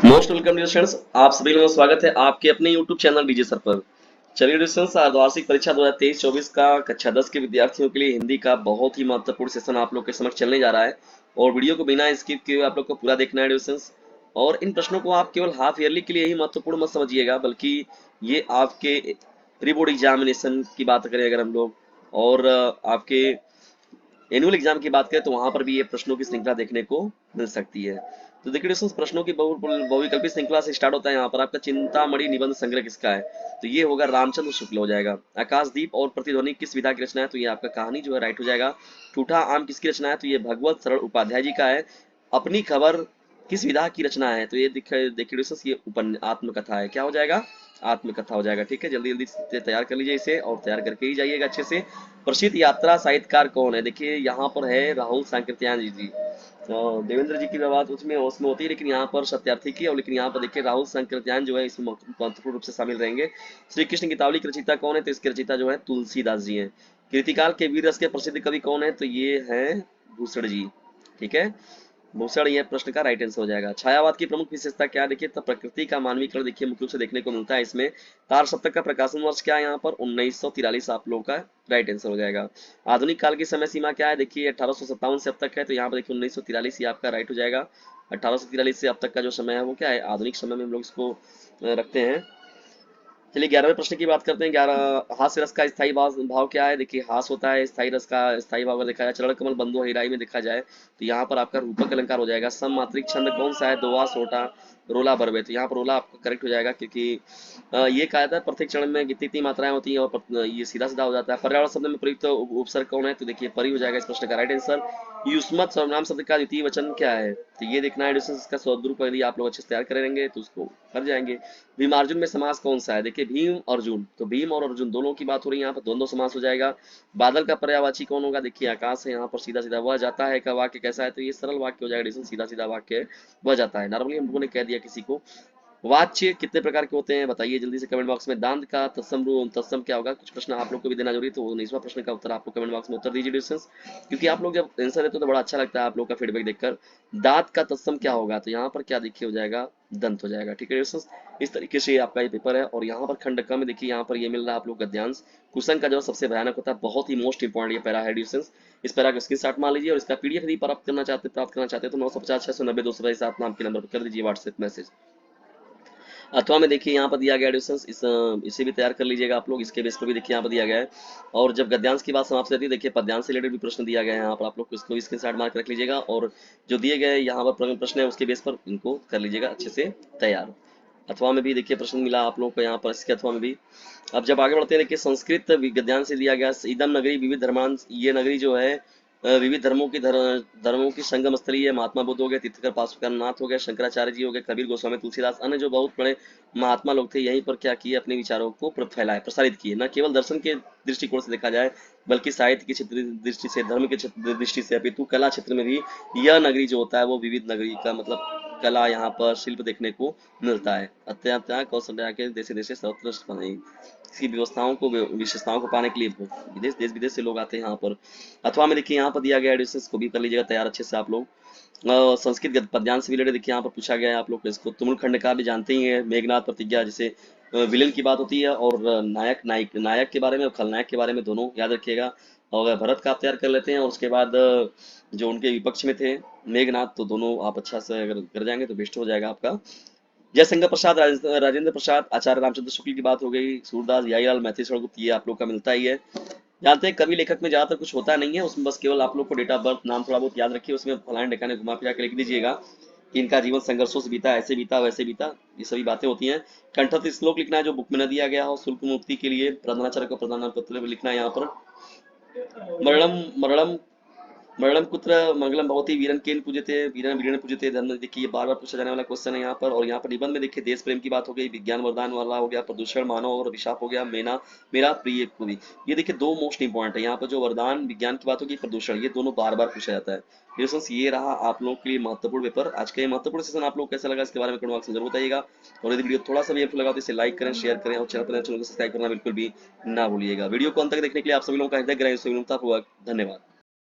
Most welcome dear students, आप सभी लोगों का स्वागत है आपके अपने यूट्यूब चैनल डीजे सर पर। चलिए डियर स्टूडेंट्स, अर्धवार्षिक परीक्षा 2023-24 का कक्षा 10 के विद्यार्थियों के लिए हिंदी का बहुत ही महत्वपूर्ण सेशन आप लोग के समक्ष चलने जा रहा है और वीडियो को बिना स्किप किए हुए आप लोग को पूरा देखना है डियर स्टूडेंट्स। और इन प्रश्नों को आप केवल हाफ ईयरली के लिए ही महत्वपूर्ण मत समझिएगा, बल्कि ये आपके प्री बोर्ड एग्जामिनेशन की बात करें अगर हम लोग, और आपके एनुअल एग्जाम की बात करें तो वहां पर भी ये प्रश्नों की श्रृंखला देखने को मिल सकती है। तो देखिए दोस्तों, प्रश्नों की बहुविकल्पी श्रृंखला से स्टार्ट होता है। यहाँ पर आपका चिंतामणि निबंध संग्रह किसका है, तो ये होगा रामचंद्र शुक्ल हो जाएगा। आकाशदीप और प्रतिध्वनि किस विधा की रचना है, तो ये आपका कहानी जो है राइट हो जाएगा। ठूठा आम किसकी रचना है, तो ये भगवत सरल उपाध्याय जी का है। अपनी खबर किस विधा की रचना है, तो ये देखिए दोस्तों, ये आत्मकथा है। क्या हो जाएगा, आत्मकथा हो जाएगा। ठीक है, जल्दी जल्दी से तैयार कर लीजिए इसे और तैयार करके ही जाइएगा अच्छे से। प्रसिद्ध यात्रा साहित्यकार कौन है, देखिए यहाँ पर है राहुल सांकृत्यायन जी। तो देवेंद्र जी की बात उसमें उसमें होती है, लेकिन यहाँ पर सत्यार्थी की, और लेकिन यहाँ पर देखिए राहुल सांकृत्यायन जो है इसमें महत्वपूर्ण रूप से शामिल रहेंगे। श्री कृष्ण गीतावली की रचयिता कौन है, तो इसके रचयिता जो है तुलसीदास जी हैं। कृतिकाल के वीर रस के प्रसिद्ध कवि कौन है, तो ये है भूषण जी। ठीक है, भूषण ये प्रश्न का राइट आंसर हो जाएगा। छायावाद की प्रमुख विशेषता क्या है, देखिए तो प्रकृति का मानवीकरण देखिए मुख्य रूप से देखने को मिलता है इसमें। तार सप्तक का प्रकाशन वर्ष क्या है, यहाँ पर 1943 आप लोगों का राइट आंसर हो जाएगा। आधुनिक काल की समय सीमा क्या है, देखिए 1857 से अब तक है, तो यहाँ पर देखिए 1943 ही आपका राइट हो जाएगा। 1843 से अब तक का जो समय है वो क्या है, आधुनिक समय में हम लोग इसको रखते हैं। चलिए 11वें प्रश्न की बात करते हैं। 11 हास्य रस का स्थायी भाव क्या है, देखिए हास होता है, स्थायी रस का स्थायी भाव अगर देखा जाए चरण कमल बंधु हिराई में देखा जाए तो यहाँ पर आपका रूपक अलंकार हो जाएगा। सममात्रिक छंद कौन सा है, दोहा सोटा रोला बरबे, तो यहाँ पर रोला आपका करेक्ट हो जाएगा, क्योंकि ये कहा जाता है प्रत्येक चरण में कितनी मात्राएं होती हैं और ये सीधा सीधा हो जाता है। पर्यावरण शब्द में प्रयुक्त उपसर्ग कौन है, तो देखिए परी हो जाएगा इस प्रश्न का राइट आंसर। युष्मत सर्वनाम शब्द का द्वितीय वचन क्या है, तो ये देखना है डिस्टेंस इसका स्वरूप यदि आप लोग अच्छे से तैयार करेंगे तो उसको कर जाएंगे। भीमार्जुन में समास कौन सा है, देखिए भीम अर्जुन, तो भीम और अर्जुन दोनों की बात हो रही है, यहाँ पर दोनों समास हो जाएगा। बादल का पर्यायवाची कौन होगा, देखिए आकाश है, यहाँ पर सीधा सीधा वह जाता है का वाक्य कैसा है, तो ये सरल वाक्य हो जाएगा डिस्टेंस, सीधा सीधा वाक्य है, वह जाता है। नॉर्मली हम लोगों ने कह दिया किसी को। वाच्य कितने प्रकार के होते हैं, बताइए जल्दी से कमेंट बॉक्स में। दांत का तत्सम क्या होगा, कुछ प्रश्न आप लोग को भी देना जरूरी है, तो 19वां प्रश्न का उत्तर आपको कमेंट बॉक्स में उत्तर दीजिए डिस्टेंस, क्योंकि आप लोग जब आंसर देते हो तो बड़ा अच्छा लगता है आप लोग का फीडबैक देखकर। दांत का तत्सम क्या होगा, तो यहाँ पर क्या देखिए हो जाएगा, दंत हो जाएगा। ठीक है डिस्टेंस, इस तरीके से आपका ये पेपर है। और यहाँ पर खंड क में देखिए यहाँ पर ये मिल रहा है आप लोग गद्यांश। कुसंग का जो सबसे भयानक होता है, बहुत ही मोस्ट इंपॉर्टेंट ये पैरा है डिस्टेंस। इस पैरा का स्क्रीनशॉट मान लीजिए और इसका पीडीएफ यदि प्राप्त करना चाहते हैं तो 950 690 227 नाम के नंबर पर कर दीजिए व्हाट्सएप मैसेज। अथवा में देखिए यहाँ पर दिया गया डिस्टेंस, इसे भी तैयार कर लीजिएगा आप लोग, इसके बेस पर भी देखिए यहाँ पर दिया गया है। और जब गद्यांश की बात समाप्त रहती है, देखिए पद्यांश से रिलेटेड भी प्रश्न दिया गया है यहाँ पर, आप लोग को इसको स्क्रीनशॉट मार्क रख लीजिएगा और जो दिए गए यहाँ पर प्रश्न है उसके बेस पर इनको कर लीजिएगा अच्छे से तैयार। अथवा में भी देखिए प्रश्न मिला आप लोग को यहाँ पर, इसके अथवा में भी। अब जब आगे बढ़ते हैं, देखिए संस्कृत गद्यांश से दिया गया इदम नगरी विविध धर्मान, ये नगरी जो है विविध धर्मों की संगम स्थली है। महात्मा बुद्ध हो गए, तीर्थकर पार्श्वनाथ नाथ हो गए, शंकराचार्य जी हो गए, कबीर गोस्वामी तुलसीदास, अन्य जो बहुत बड़े महात्मा लोग थे यहीं पर क्या किए, अपने विचारों को फैलाए प्रसारित किए। न केवल दर्शन के दृष्टिकोण से देखा जाए बल्कि साहित्य की क्षेत्र दृष्टि से, धर्म के दृष्टि से, अपितु कला क्षेत्र में भी यह नगरी जो होता है वो विविध नगरी का मतलब कला, यहाँ पर शिल्प देखने को मिलता है। अत्यंत कौशल्या के देशे देशे सर्वत्र बनाई, इसकी व्यवस्थाओं को विशेषताओं को पाने के लिए विदेश देश विदेश से लोग आते हैं यहाँ पर। अथवा में देखिए यहाँ पर दिया गया एडिशंस को भी कर लीजिएगा तैयार अच्छे से आप लोग। संस्कृत पद्यांश से रिलेटेड देखिए यहाँ पर पूछा गया है आप लोग को, इसको तुमुल खंड का भी जानते ही है। मेघनाथ प्रतिज्ञा, जैसे विलेन की बात होती है और नायक के बारे में और खलनायक के बारे में दोनों याद रखिएगा। और भरत का आप तैयार कर लेते हैं और उसके बाद जो उनके विपक्ष में थे मेघनाथ, तो दोनों आप अच्छा से अगर कर जाएंगे तो बेस्ट हो जाएगा आपका। जयशंकर प्रसाद, राजेंद्र प्रसाद, आचार्य रामचंद्र शुक्ल की बात हो गई, सूरदास, याईलाल, मैथिली गुप्त, ये आप लोग का मिलता ही है। जानते हैं कवि लेखक में ज्यादातर कुछ होता नहीं है, उसमें बस केवल आप लोग को डेट ऑफ बर्थ नाम थोड़ा बहुत याद रखिए, उसमें फलाने ढिकाने घुमा फिरा के लिख दीजिएगा कि इनका जीवन संघर्षों से बीता, ऐसे बीता वैसे बीता, ये सभी बातें होती हैं। कंठस्थ श्लोक लिखना है जो बुक में न दिया गया हो। शुल्क मुक्ति के लिए प्रधानाचार्य को प्रधान पत्र लिखना है यहाँ पर। मरणम मरणम मरणम कुत्र मंगलम भवती वीरन केन पूजते, वीरन वीरन पूजते धर्म, देखिए ये बार बार पूछा जाने वाला क्वेश्चन है यहाँ पर। और यहाँ पर निबंध में देखिए देश प्रेम की बात हो गई, विज्ञान वरदान वाला हो गया, प्रदूषण मानव और अभिशाप हो गया, मेना मेरा प्रिय कवि, ये देखिए दो मोस्ट इंपॉर्टेंट है यहाँ पर। जो वरदान विज्ञान की बात होगी, प्रदूषण, ये दोनों बार बार पूछा जाता है। डिस्टेंस ये रहा आप लोग के लिए महत्वपूर्ण पेपर। आज का ये महत्वपूर्ण सेशन आप लोग कैसा लगा इसके बारे में कमेंट बॉक्स में जरूर बताइएगा। और यदि वीडियो थोड़ा सा भी हेल्पफुल लगा तो इसे लाइक करें, शेयर करें और चैनल को सब्सक्राइब करना बिल्कुल भी ना भूलिएगा। वीडियो को अंत तक देखने के लिए आप सभी लोगों का हृदय धन्यवाद।